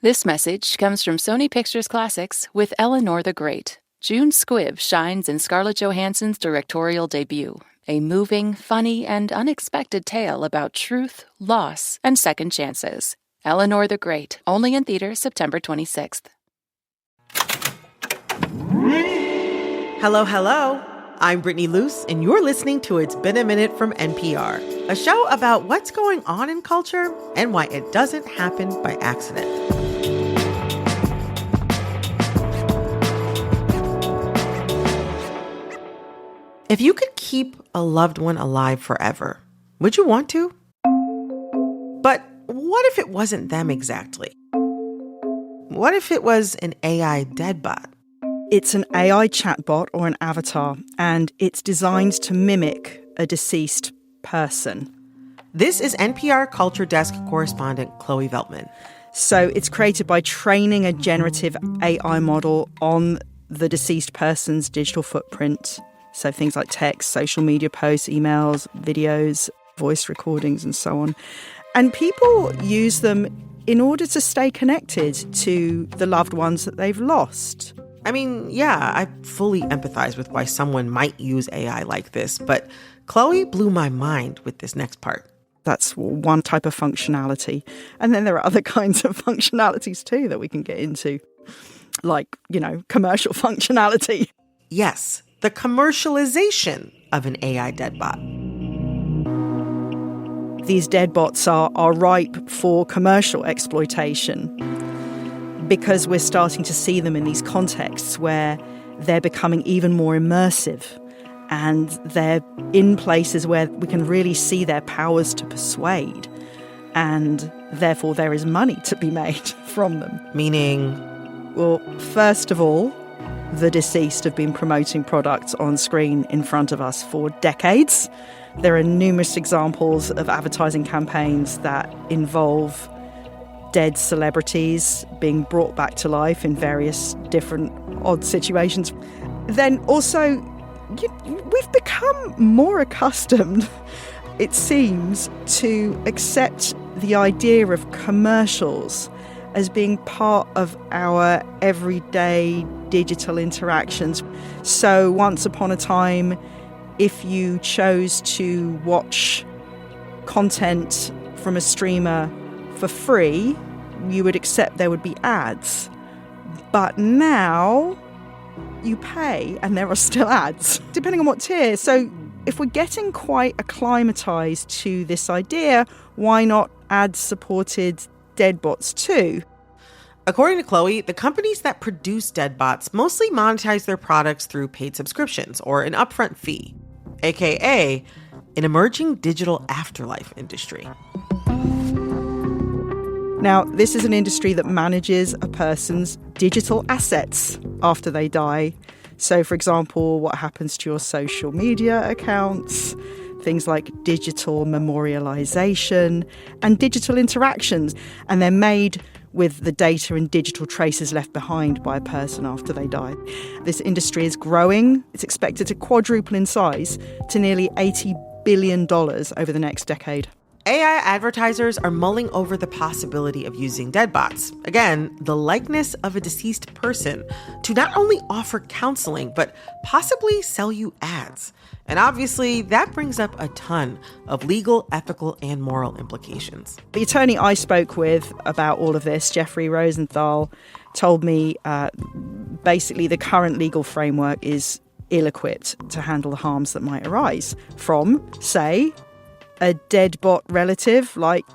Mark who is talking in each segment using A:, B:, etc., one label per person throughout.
A: This message comes from Sony Pictures Classics with Eleanor the Great. June Squibb shines in Scarlett Johansson's directorial debut, a moving, funny, and unexpected tale about truth, loss, and second chances. Eleanor the Great, only in theaters September 26th.
B: Hello, hello. I'm Brittany Luce, and you're listening to It's Been a Minute from NPR, a show about what's going on in culture and why it doesn't happen by accident. If you could keep a loved one alive forever, would you want to? But what if it wasn't them exactly? What if it was an AI deadbot?
C: It's an AI chatbot or an avatar, and it's designed to mimic a deceased person.
B: This is NPR Culture Desk correspondent Chloe Veltman.
C: So it's created by training a generative AI model on the deceased person's digital footprint. So things like text, social media posts, emails, videos, voice recordings, and so on. And people use them in order to stay connected to the loved ones that they've lost.
B: I mean, yeah, I fully empathize with why someone might use AI like this, but Chloe blew my mind with this next part.
C: That's one type of functionality. And then there are other kinds of functionalities too that we can get into, like, commercial functionality.
B: Yes, the commercialization of an AI deadbot.
C: These deadbots are ripe for commercial exploitation because we're starting to see them in these contexts where they're becoming even more immersive and they're in places where we can really see their powers to persuade, and therefore there is money to be made from them.
B: Meaning?
C: Well, first of all, the deceased have been promoting products on screen in front of us for decades. There are numerous examples of advertising campaigns that involve dead celebrities being brought back to life in various different odd situations. Then also, we've become more accustomed, it seems, to accept the idea of commercials as being part of our everyday digital interactions. So once upon a time, if you chose to watch content from a streamer for free, you would accept there would be ads. But now you pay and there are still ads, depending on what tier. So if we're getting quite acclimatized to this idea, why not ad-supported deadbots too?
B: According to Chloe, the companies that produce deadbots mostly monetize their products through paid subscriptions or an upfront fee, aka an emerging digital afterlife industry.
C: Now, this is an industry that manages a person's digital assets after they die. So, for example, what happens to your social media accounts, things like digital memorialization and digital interactions. And they're made with the data and digital traces left behind by a person after they die. This industry is growing. It's expected to quadruple in size to nearly $80 billion over the next decade.
B: AI advertisers are mulling over the possibility of using deadbots, again, the likeness of a deceased person, to not only offer counseling, but possibly sell you ads. And obviously, that brings up a ton of legal, ethical, and moral implications.
C: The attorney I spoke with about all of this, Jeffrey Rosenthal, told me basically the current legal framework is ill-equipped to handle the harms that might arise from, say, a deadbot relative like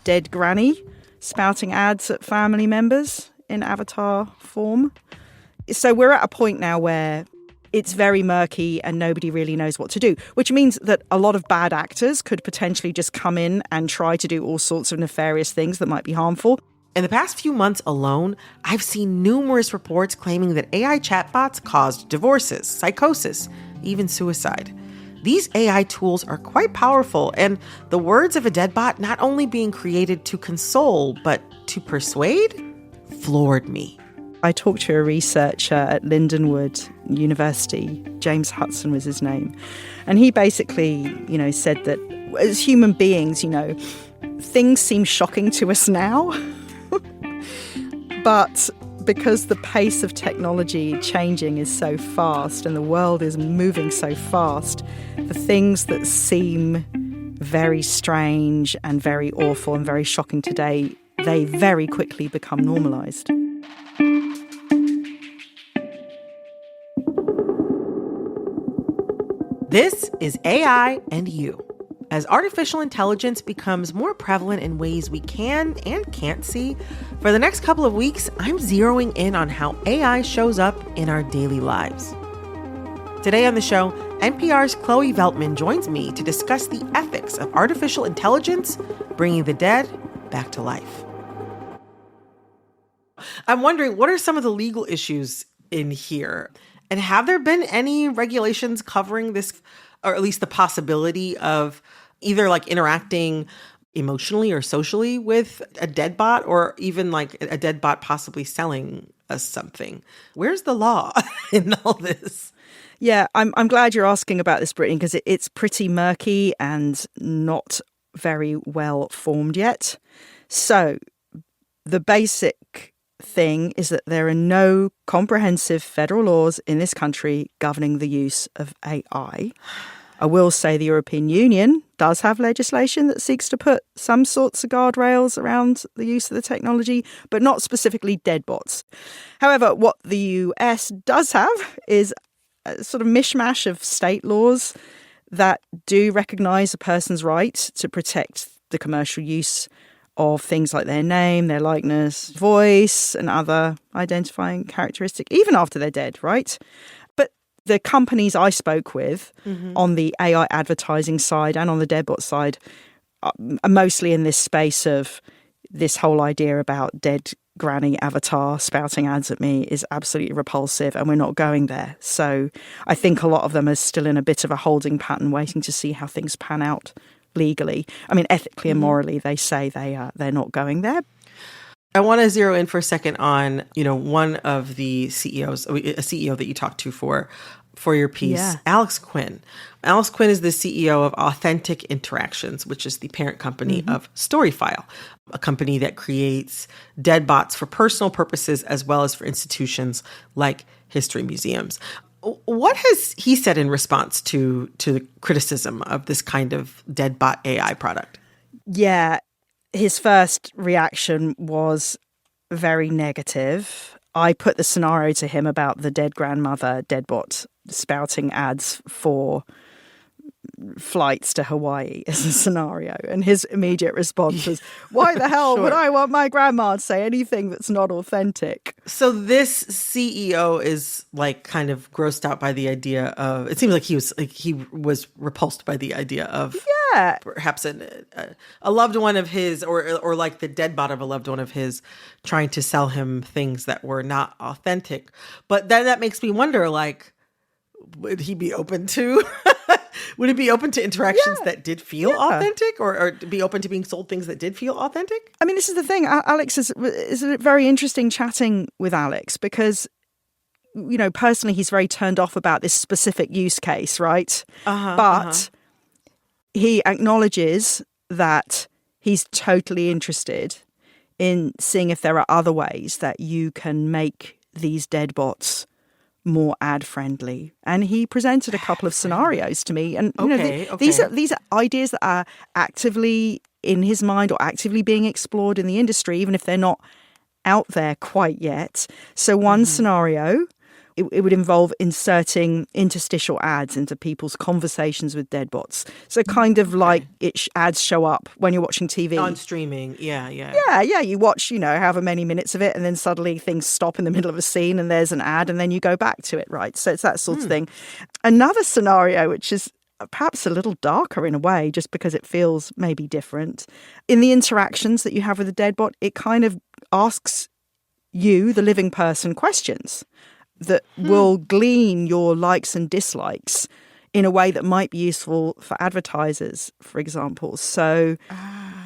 C: Dead Granny spouting ads at family members in avatar form. So we're at a point now where it's very murky and nobody really knows what to do, which means that a lot of bad actors could potentially just come in and try to do all sorts of nefarious things that might be harmful.
B: In the past few months alone, I've seen numerous reports claiming that AI chatbots caused divorces, psychosis, even suicide. These AI tools are quite powerful, and the words of a deadbot not only being created to console, but to persuade, floored me.
C: I talked to a researcher at Lindenwood University, James Hudson was his name, and he basically, said that as human beings, things seem shocking to us now. But because the pace of technology changing is so fast and the world is moving so fast, the things that seem very strange and very awful and very shocking today, they very quickly become normalized.
B: This is AI and You. As artificial intelligence becomes more prevalent in ways we can and can't see, for the next couple of weeks, I'm zeroing in on how AI shows up in our daily lives. Today on the show, NPR's Chloe Veltman joins me to discuss the ethics of artificial intelligence bringing the dead back to life. I'm wondering, what are some of the legal issues in here? And have there been any regulations covering this, or at least the possibility of either like interacting emotionally or socially with a dead bot, or even like a dead bot possibly selling us something? Where's the law in all this?
C: Yeah, I'm glad you're asking about this, Brittany, because it's pretty murky and not very well formed yet. So the basic thing is that there are no comprehensive federal laws in this country governing the use of AI. I will say the European Union does have legislation that seeks to put some sorts of guardrails around the use of the technology, but not specifically deadbots. However, what the US does have is a sort of mishmash of state laws that do recognise a person's right to protect the commercial use of things like their name, their likeness, voice, and other identifying characteristics, even after they're dead, right? The companies I spoke with on the AI advertising side and on the deadbot side are mostly in this space of this whole idea about dead granny avatar spouting ads at me is absolutely repulsive, and we're not going there. So I think a lot of them are still in a bit of a holding pattern, waiting to see how things pan out legally. I mean, ethically and morally, they say they're not going there.
B: I want to zero in for a second on, one of the CEOs, a CEO that you talked to for your piece, Alex Quinn. Alex Quinn is the CEO of Authentic Interactions, which is the parent company of Storyfile, a company that creates deadbots for personal purposes as well as for institutions like history museums. What has he said in response to the criticism of this kind of deadbot AI product?
C: Yeah. His first reaction was very negative. I put the scenario to him about the dead grandmother deadbot spouting ads for flights to Hawaii as a scenario. And his immediate response was, why the hell would I want my grandma to say anything that's not authentic?
B: So this CEO is like kind of grossed out by the idea of, it seems like he was repulsed by the idea of perhaps a loved one of his or like the dead bot of a loved one of his trying to sell him things that were not authentic. But then that makes me wonder, like, would he be open to would it be open to interactions that did feel authentic, or be open to being sold things that did feel authentic?
C: I mean, this is the thing. Alex is very interesting chatting with Alex because, personally, he's very turned off about this specific use case, right? But he acknowledges that he's totally interested in seeing if there are other ways that you can make these dead bots more ad friendly, and he presented a couple of scenarios to me. And these are ideas that are actively in his mind or actively being explored in the industry, even if they're not out there quite yet. So one scenario, it would involve inserting interstitial ads into people's conversations with deadbots. So kind of like ads show up when you're watching TV.
B: On streaming, yeah.
C: You watch, however many minutes of it, and then suddenly things stop in the middle of a scene and there's an ad, and then you go back to it, right? So it's that sort of thing. Another scenario, which is perhaps a little darker in a way, just because it feels maybe different. In the interactions that you have with a deadbot, it kind of asks you, the living person, questions that will glean your likes and dislikes in a way that might be useful for advertisers, for example. So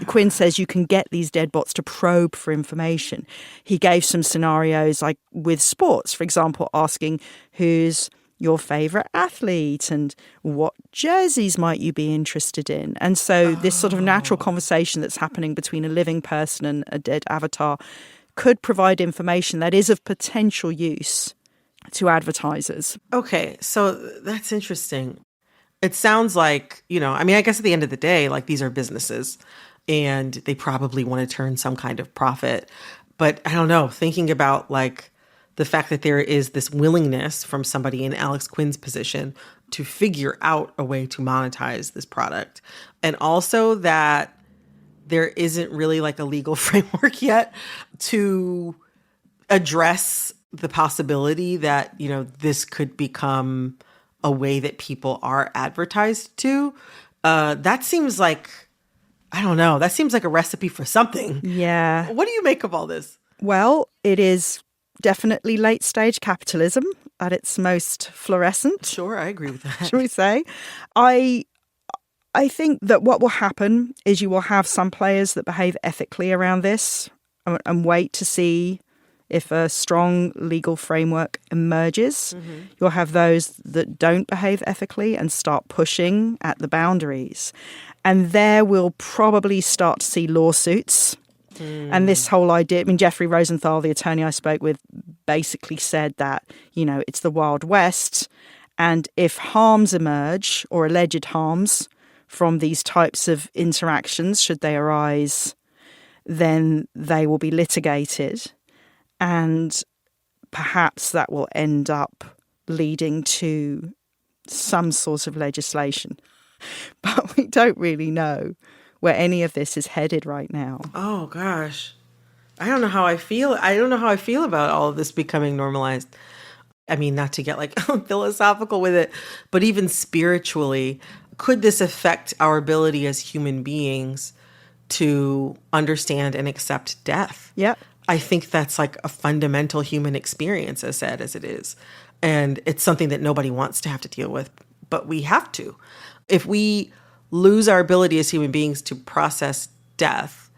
C: Quinn says you can get these deadbots to probe for information. He gave some scenarios like with sports, for example, asking who's your favorite athlete and what jerseys might you be interested in. And so this sort of natural conversation that's happening between a living person and a dead avatar could provide information that is of potential use to advertisers.
B: Okay, so that's interesting. It sounds like, I guess at the end of the day, like these are businesses and they probably want to turn some kind of profit. But I don't know, thinking about like the fact that there is this willingness from somebody in Alex Quinn's position to figure out a way to monetize this product. And also that there isn't really like a legal framework yet to address the possibility that, this could become a way that people are advertised to. That seems like, I don't know, that seems like a recipe for something.
C: Yeah.
B: What do you make of all this?
C: Well, it is definitely late stage capitalism at its most fluorescent.
B: Sure, I agree with that.
C: Shall we say? I think that what will happen is you will have some players that behave ethically around this and wait to see if a strong legal framework emerges. Mm-hmm. You'll have those that don't behave ethically and start pushing at the boundaries. And there we'll probably start to see lawsuits. And this whole idea, Jeffrey Rosenthal, the attorney I spoke with, basically said that, it's the Wild West. And if harms emerge or alleged harms from these types of interactions, should they arise, then they will be litigated. And perhaps that will end up leading to some sort of legislation. But we don't really know where any of this is headed right now.
B: Oh, gosh. I don't know how I feel. I don't know how I feel about all of this becoming normalized. Not to get like philosophical with it, but even spiritually, could this affect our ability as human beings to understand and accept death?
C: Yeah.
B: I think that's like a fundamental human experience, as sad as it is. And it's something that nobody wants to have to deal with, but we have to. If we lose our ability as human beings to process death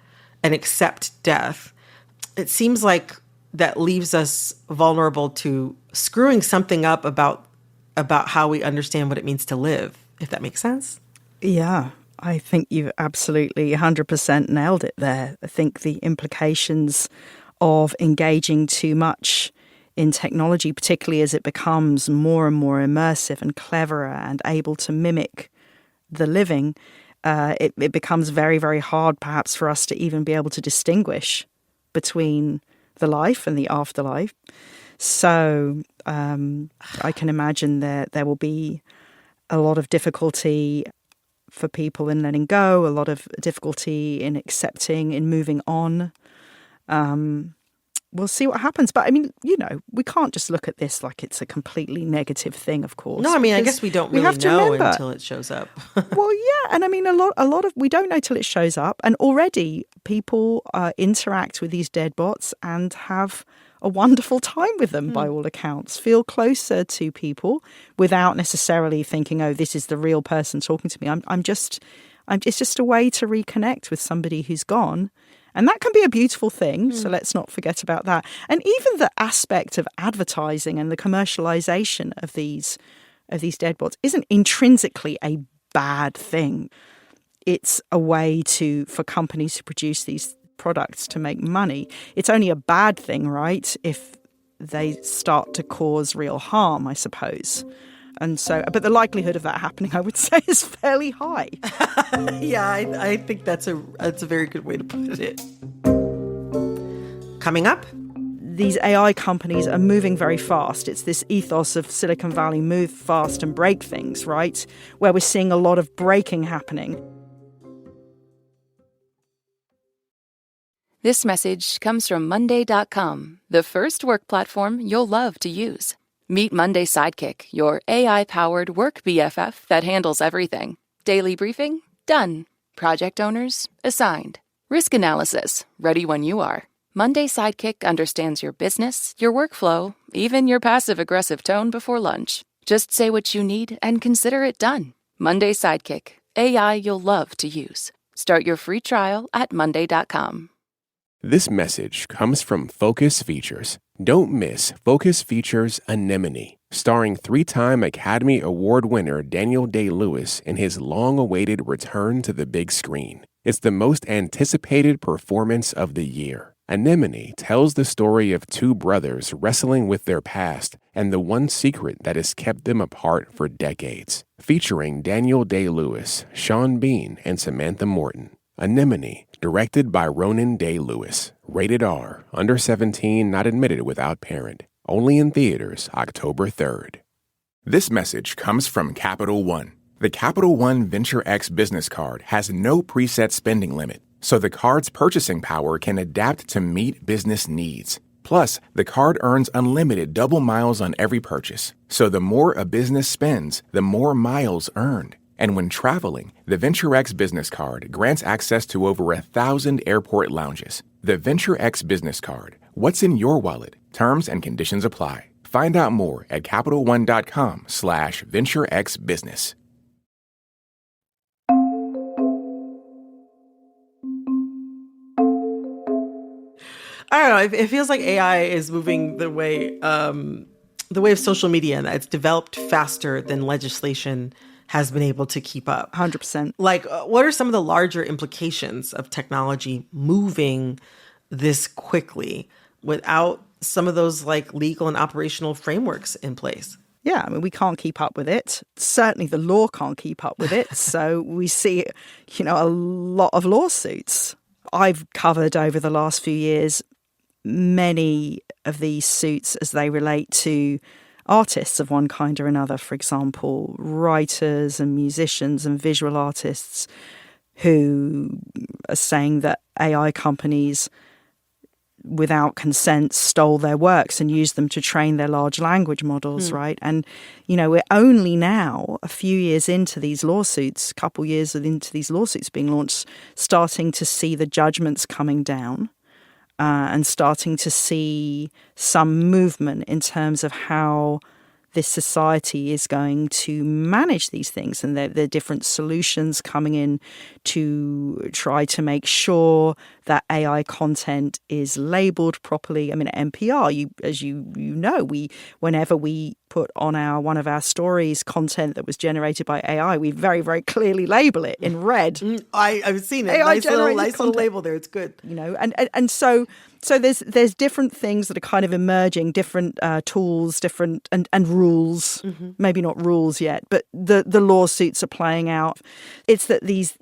B: and accept death, it seems like that leaves us vulnerable to screwing something up about how we understand what it means to live, if that makes sense.
C: Yeah, I think you've absolutely 100% nailed it there. I think the implications of engaging too much in technology, particularly as it becomes more and more immersive and cleverer and able to mimic the living, it becomes very, very hard perhaps for us to even be able to distinguish between the life and the afterlife. So I can imagine that there will be a lot of difficulty for people in letting go, a lot of difficulty in accepting, in moving on. We'll see what happens. But we can't just look at this like it's a completely negative thing, of course.
B: No, I guess we don't really know until it shows up.
C: Well, yeah. And a lot of, we don't know till it shows up. And already people interact with these deadbots and have a wonderful time with them, by all accounts, feel closer to people without necessarily thinking, oh, this is the real person talking to me. It's just a way to reconnect with somebody who's gone. And that can be a beautiful thing, so let's not forget about that. And even the aspect of advertising and the commercialization of these deadbots isn't intrinsically a bad thing. It's a way for companies who produce these products to make money. It's only a bad thing, right, if they start to cause real harm, I suppose. And so, but the likelihood of that happening, I would say, is fairly high.
B: Yeah, I think that's a very good way to put it. Coming up,
C: these AI companies are moving very fast. It's this ethos of Silicon Valley, move fast and break things, right? Where we're seeing a lot of breaking happening.
A: This message comes from Monday.com, the first work platform you'll love to use. Meet Monday Sidekick, your AI-powered work BFF that handles everything. Daily briefing? Done. Project owners? Assigned. Risk analysis? Ready when you are. Monday Sidekick understands your business, your workflow, even your passive-aggressive tone before lunch. Just say what you need and consider it done. Monday Sidekick, AI you'll love to use. Start your free trial at Monday.com.
D: This message comes from Focus Features. Don't miss Focus Features Anemone, starring 3-time Academy Award winner Daniel Day-Lewis in his long-awaited return to the big screen. It's the most anticipated performance of the year. Anemone tells the story of two brothers wrestling with their past and the one secret that has kept them apart for decades. Featuring Daniel Day-Lewis, Sean Bean, and Samantha Morton. Anemone, directed by Ronan Day-Lewis. Rated R, under 17, not admitted without parent. Only in theaters October 3rd. This message comes from Capital One. The Capital One Venture X business card has no preset spending limit, so the card's purchasing power can adapt to meet business needs. Plus, the card earns unlimited double miles on every purchase, so the more a business spends, the more miles earned. And when traveling, the Venture X business card grants access to over 1,000 airport lounges. The Venture X business card. What's in your wallet? Terms and conditions apply. Find out more at CapitalOne.com/VentureXBusiness.
B: I don't know. It feels like AI is moving the way of social media, and that it's developed faster than legislation has been able to keep up.
C: 100%.
B: Like, what are some of the larger implications of technology moving this quickly without some of those like legal and operational frameworks in place?
C: Yeah, I mean, we can't keep up with it. Certainly the law can't keep up with it. So we see, a lot of lawsuits. I've covered over the last few years many of these suits as they relate to artists of one kind or another. For example, writers and musicians and visual artists who are saying that AI companies, without consent, stole their works and used them to train their large language models, right? And, we're only now, a few years into these lawsuits, couple years into these lawsuits being launched, starting to see the judgments coming down and starting to see some movement in terms of how this society is going to manage these things, and there are different solutions coming in to try to make sure that AI content is labeled properly. I mean, at NPR, as you know, whenever we put on one of our stories content that was generated by AI, we very, very clearly label it in red.
B: I've seen it.
C: AI
B: nice little label there. It's good.
C: And so there's different things that are kind of emerging, different tools, different and rules. Maybe not rules yet, but the lawsuits are playing out. It's that these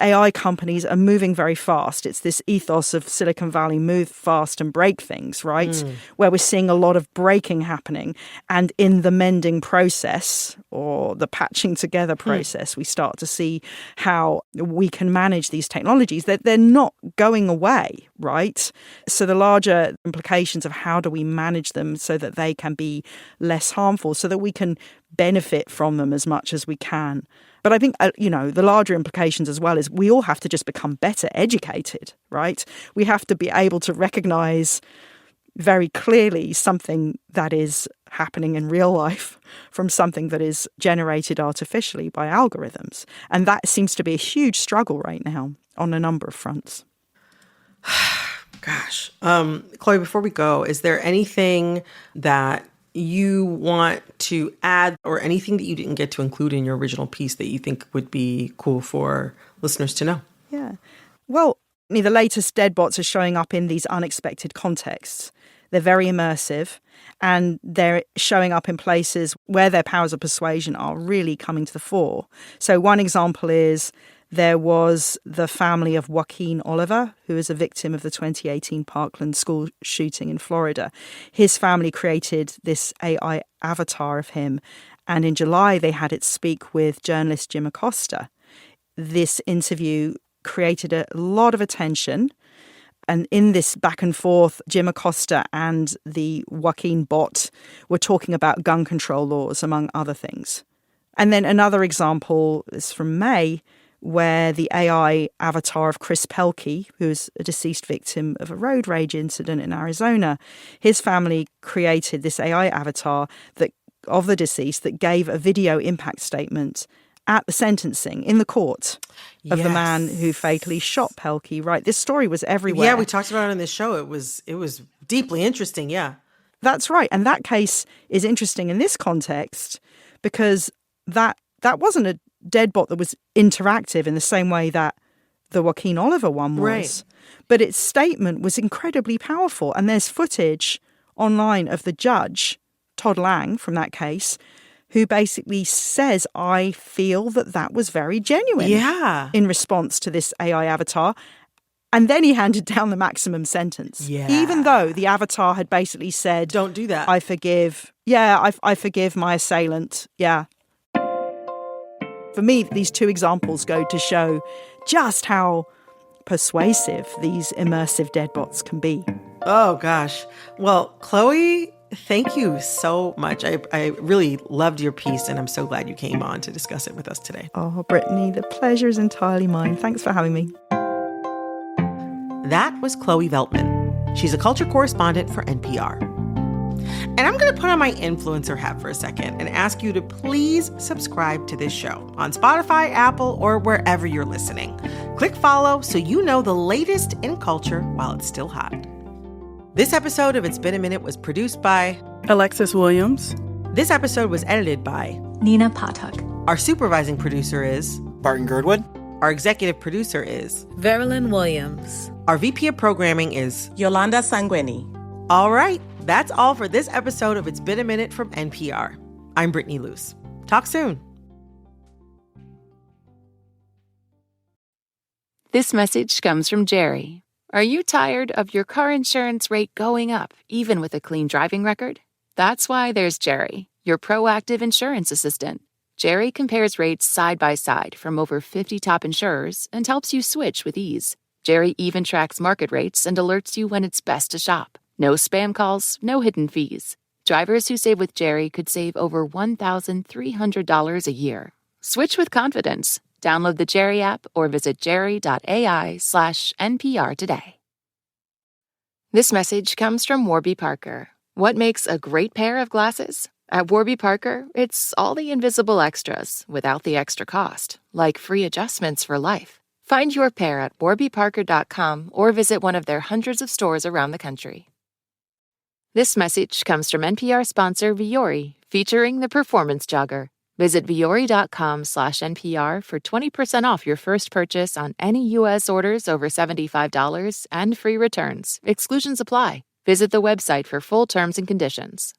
C: AI companies are moving very fast. It's this ethos of Silicon Valley: move fast and break things, right? Where we're seeing a lot of breaking happening, and in the mending process or the patching together process, we start to see how we can manage these technologies. They're not going away, right? So the larger implications of how do we manage them so that they can be less harmful, so that we can benefit from them as much as we can. But I think, the larger implications as well is we all have to just become better educated, right? We have to be able to recognize very clearly something that is happening in real life from something that is generated artificially by algorithms. And that seems to be a huge struggle right now on a number of fronts.
B: Gosh. Chloe, before we go, is there anything that you want to add or anything that you didn't get to include in your original piece that you think would be cool for listeners to know?
C: Yeah. Well, the latest deadbots are showing up in these unexpected contexts. They're very immersive, and they're showing up in places where their powers of persuasion are really coming to the fore. So one example is there was the family of Joaquin Oliver, who is a victim of the 2018 Parkland school shooting in Florida. His family created this AI avatar of him, and in July they had it speak with journalist Jim Acosta. This interview created a lot of attention. And in this back and forth, Jim Acosta and the Joaquin bot were talking about gun control laws, among other things. And then another example is from May, where the AI avatar of Chris Pelkey, who is a deceased victim of a road rage incident in Arizona, his family created this AI avatar of the deceased that gave a video impact statement at the sentencing in the court of the man who fatally shot Pelkey. Right, this story was everywhere.
B: Yeah, we talked about it on this show. It was deeply interesting. Yeah,
C: that's right. And that case is interesting in this context because that wasn't a deadbot that was interactive in the same way that the Joaquin Oliver one was.
B: Right.
C: but its statement was incredibly powerful. And there's footage online of the judge, Todd Lang, from that case, who basically says, I feel that was very genuine in response to this AI avatar. And then he handed down the maximum sentence.
B: Yeah.
C: Even though the avatar had basically said,
B: don't do that.
C: I forgive. Yeah, I forgive my assailant. Yeah. For me, these two examples go to show just how persuasive these immersive deadbots can be.
B: Oh, gosh. Well, Chloe, thank you so much. I really loved your piece, and I'm so glad you came on to discuss it with us today.
C: Oh, Brittany, the pleasure is entirely mine. Thanks for having me.
B: That was Chloe Veltman. She's a culture correspondent for NPR. And I'm going to put on my influencer hat for a second and ask you to please subscribe to this show on Spotify, Apple, or wherever you're listening. Click follow so you know the latest in culture while it's still hot. This episode of It's Been a Minute was produced by
E: Alexis Williams.
B: This episode was edited by
F: Nina Pathak.
B: Our supervising producer is
G: Barton Girdwood.
B: Our executive producer is
H: Verilyn Williams.
B: Our VP of programming is
H: Yolanda Sanguini.
B: All right, that's all for this episode of It's Been a Minute from NPR. I'm Brittany Luce. Talk soon.
A: This message comes from Jerry. Are you tired of your car insurance rate going up, even with a clean driving record? That's why there's Jerry, your proactive insurance assistant. Jerry compares rates side by side from over 50 top insurers and helps you switch with ease. Jerry even tracks market rates and alerts you when it's best to shop. No spam calls, no hidden fees. Drivers who save with Jerry could save over $1,300 a year. Switch with confidence. Download the Jerry app or visit jerry.ai/NPR today. This message comes from Warby Parker. What makes a great pair of glasses? At Warby Parker, it's all the invisible extras without the extra cost, like free adjustments for life. Find your pair at warbyparker.com or visit one of their hundreds of stores around the country. This message comes from NPR sponsor Viore, featuring the Performance Jogger. Visit viore.com/NPR for 20% off your first purchase on any U.S. orders over $75 and free returns. Exclusions apply. Visit the website for full terms and conditions.